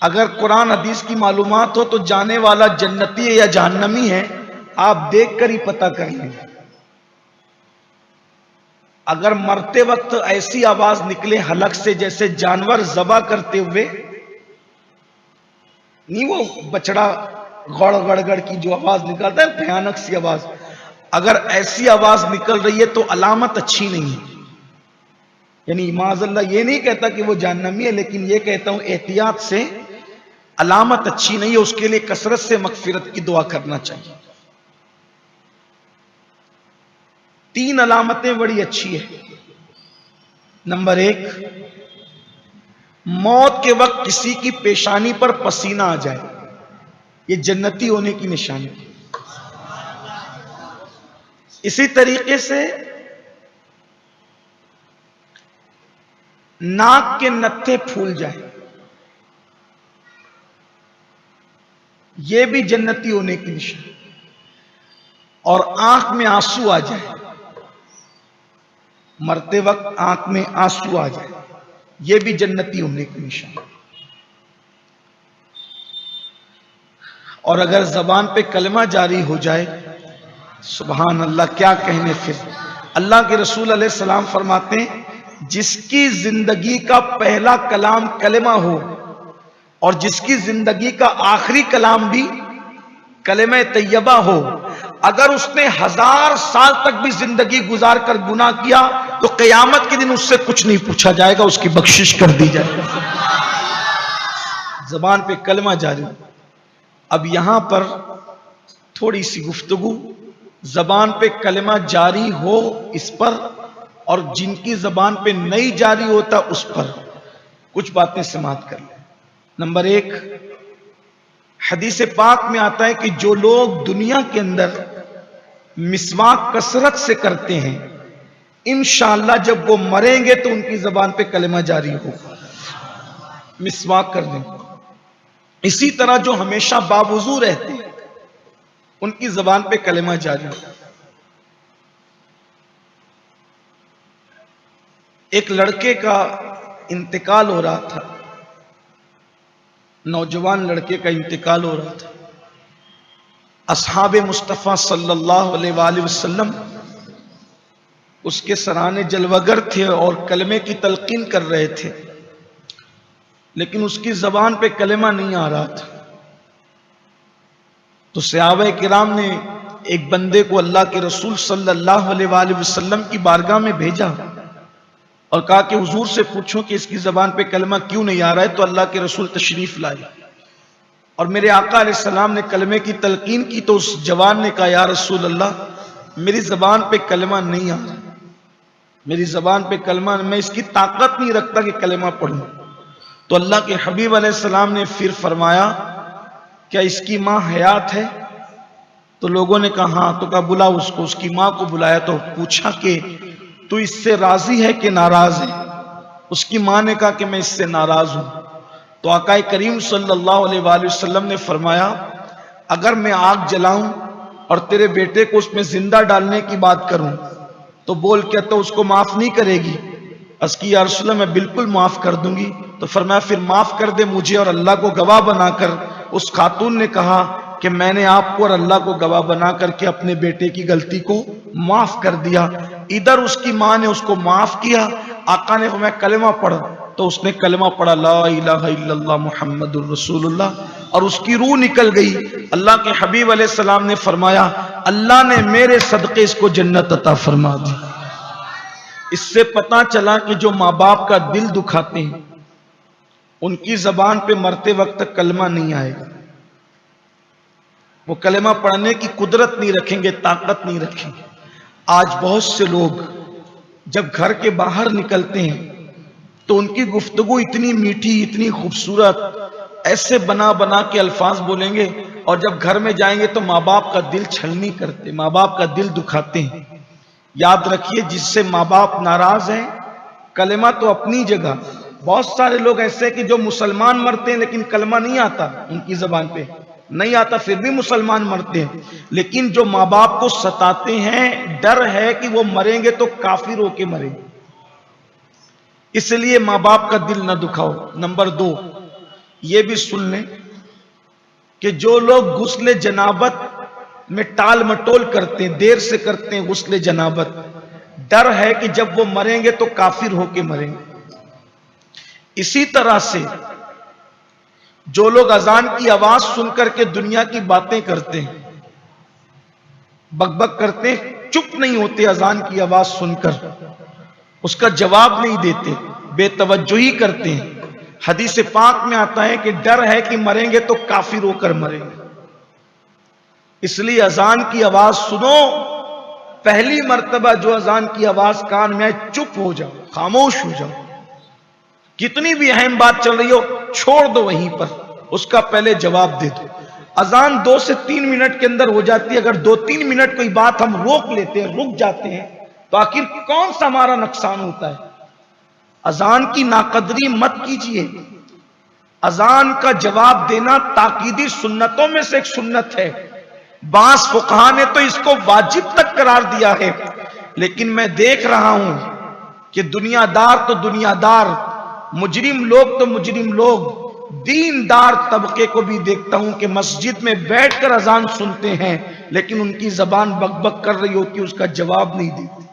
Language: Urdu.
اگر قرآن حدیث کی معلومات ہو تو جانے والا جنتی ہے یا جہنمی ہے آپ دیکھ کر ہی پتہ کر لیں. اگر مرتے وقت ایسی آواز نکلے حلق سے جیسے جانور ذبح کرتے ہوئے نہیں، وہ بچڑا گڑ گڑ گڑ کی جو آواز نکالتا ہے بھیانک سی آواز، اگر ایسی آواز نکل رہی ہے تو علامت اچھی نہیں ہے. یعنی معاذ اللہ یہ نہیں کہتا کہ وہ جہنمی ہے، لیکن یہ کہتا ہوں احتیاط سے، علامت اچھی نہیں ہے. اس کے لیے کثرت سے مغفرت کی دعا کرنا چاہیے. 3 علامتیں بڑی اچھی ہیں. نمبر 1، موت کے وقت کسی کی پیشانی پر پسینہ آ جائے، یہ جنتی ہونے کی نشانی. اسی طریقے سے ناک کے نتھے پھول جائیں، یہ بھی جنتی ہونے کی نشانی. اور آنکھ میں آنسو آ جائے، مرتے وقت آنکھ میں آنسو آ جائے، یہ بھی جنتی ہونے کی نشانی. اور اگر زبان پہ کلمہ جاری ہو جائے، سبحان اللہ کیا کہنے. پھر اللہ کے رسول علیہ السلام فرماتے ہیں جس کی زندگی کا پہلا کلام کلمہ ہو اور جس کی زندگی کا آخری کلام بھی کلمہ طیبہ ہو، اگر اس نے 1000 سال تک بھی زندگی گزار کر گناہ کیا تو قیامت کے دن اس سے کچھ نہیں پوچھا جائے گا، اس کی بخشش کر دی جائے گی. زبان پہ کلمہ جاری. اب یہاں پر تھوڑی سی گفتگو زبان پہ کلمہ جاری ہو اس پر، اور جن کی زبان پہ نہیں جاری ہوتا اس پر کچھ باتیں سماعت کر لیں. نمبر 1، حدیث پاک میں آتا ہے کہ جو لوگ دنیا کے اندر مسواک کثرت سے کرتے ہیں انشاءاللہ جب وہ مریں گے تو ان کی زبان پہ کلمہ جاری ہوگا. مسواک کر دیں. اسی طرح جو ہمیشہ باوضو رہتے ہیں ان کی زبان پہ کلمہ جاری ہوگا. ایک لڑکے کا انتقال ہو رہا تھا، نوجوان لڑکے کا انتقال ہو رہا تھا. اصحاب مصطفیٰ صلی اللہ علیہ وآلہ وسلم اس کے سرانے جلوگر تھے اور کلمے کی تلقین کر رہے تھے، لیکن اس کی زبان پہ کلمہ نہیں آ رہا تھا. تو صحابہ کرام نے ایک بندے کو اللہ کے رسول صلی اللہ علیہ وآلہ وسلم کی بارگاہ میں بھیجا اور کہا کہ حضور سے پوچھو کہ اس کی زبان پہ کلمہ کیوں نہیں آ رہا ہے. تو اللہ کے رسول تشریف لائے اور میرے آقا علیہ السلام نے کلمے کی تلقین کی. تو اس جوان نے کہا یا رسول اللہ میری زبان پہ کلمہ نہیں آ رہا، میری زبان پہ کلمہ، میں اس کی طاقت نہیں رکھتا کہ کلمہ پڑھوں. تو اللہ کے حبیب علیہ السلام نے پھر فرمایا کیا اس کی ماں حیات ہے؟ تو لوگوں نے کہا ہاں. تو کہا بلا اس کو. اس کی ماں کو بلایا تو پوچھا کہ تو اس سے راضی ہے کہ ناراض ہے؟ اس کی ماں نے کہا کہ میں اس سے ناراض ہوں. تو آقا کریم صلی اللہ علیہ وآلہ وسلم نے فرمایا اگر میں آگ جلاؤں اور تیرے بیٹے کو اس میں زندہ ڈالنے کی بات کروں تو بول کیا تو اس کو معاف نہیں کرے گی؟ اس کی یا رسول اللہ میں بالکل معاف کر دوں گی. تو فرمایا پھر معاف کر دے مجھے اور اللہ کو گواہ بنا کر. اس خاتون نے کہا کہ میں نے آپ کو اور اللہ کو گواہ بنا کر کے اپنے بیٹے کی غلطی کو معاف کر دیا. ادھر اس کی ماں نے اس کو معاف کیا. آقا نے فرمایا کلمہ پڑھ، تو اس نے کلمہ پڑھا لا الہ الا اللہ محمد الرسول اللہ، اور اس کی روح نکل گئی. اللہ کے حبیب علیہ السلام نے فرمایا اللہ نے میرے صدقے اس کو جنت عطا فرما دی. اس سے پتہ چلا کہ جو ماں باپ کا دل دکھاتے ہیں ان کی زبان پہ مرتے وقت کلمہ نہیں آئے گا. وہ کلمہ پڑھنے کی قدرت نہیں رکھیں گے، طاقت نہیں رکھیں گے. آج بہت سے لوگ جب گھر کے باہر نکلتے ہیں تو ان کی گفتگو اتنی میٹھی، اتنی خوبصورت، ایسے بنا بنا کے الفاظ بولیں گے، اور جب گھر میں جائیں گے تو ماں باپ کا دل چھلنی کرتے، ماں باپ کا دل دکھاتے ہیں. یاد رکھیے جس سے ماں باپ ناراض ہیں کلمہ تو اپنی جگہ. بہت سارے لوگ ایسے ہیں کہ جو مسلمان مرتے ہیں لیکن کلمہ نہیں آتا، ان کی زبان پہ نہیں آتا، پھر بھی مسلمان مرتے ہیں. لیکن جو ماں باپ کو ستاتے ہیں ڈر ہے کہ وہ مریں گے تو کافر ہو کے مریں گے، اس لیے ماں باپ کا دل نہ دکھاؤ. نمبر 2، یہ بھی سن لیں کہ جو لوگ غسل جنابت میں ٹال مٹول کرتے ہیں، دیر سے کرتے ہیں غسل جنابت، ڈر ہے کہ جب وہ مریں گے تو کافر ہو کے مریں گے۔ اسی طرح سے جو لوگ اذان کی آواز سن کر کے دنیا کی باتیں کرتے ہیں، بک بک کرتے ہیں، چپ نہیں ہوتے اذان کی آواز سن کر، اس کا جواب نہیں دیتے، بے توجہی کرتے ہیں، حدیث پاک میں آتا ہے کہ ڈر ہے کہ مریں گے تو کافر ہو کر مریں گے۔ اس لیے اذان کی آواز سنو، پہلی مرتبہ جو اذان کی آواز کان میں آئے چپ ہو جاؤ، خاموش ہو جاؤ، کتنی بھی اہم بات چل رہی ہو چھوڑ دو وہیں پر، اس کا پہلے جواب دے دو۔ اذان 2 سے 3 منٹ کے اندر ہو جاتی ہے، اگر 2-3 منٹ کوئی بات ہم روک لیتے ہیں، رک جاتے ہیں، تو آخر کون سا ہمارا نقصان ہوتا ہے؟ اذان کی ناقدری مت کیجئے۔ اذان کا جواب دینا تاکیدی سنتوں میں سے ایک سنت ہے، بعض فقہا نے تو اس کو واجب تک قرار دیا ہے، لیکن میں دیکھ رہا ہوں کہ دنیا دار تو دنیا دار، مجرم لوگ تو مجرم لوگ، دیندار طبقے کو بھی دیکھتا ہوں کہ مسجد میں بیٹھ کر اذان سنتے ہیں، لیکن ان کی زبان بک بک کر رہی ہوتی ہے، اس کا جواب نہیں دیتے۔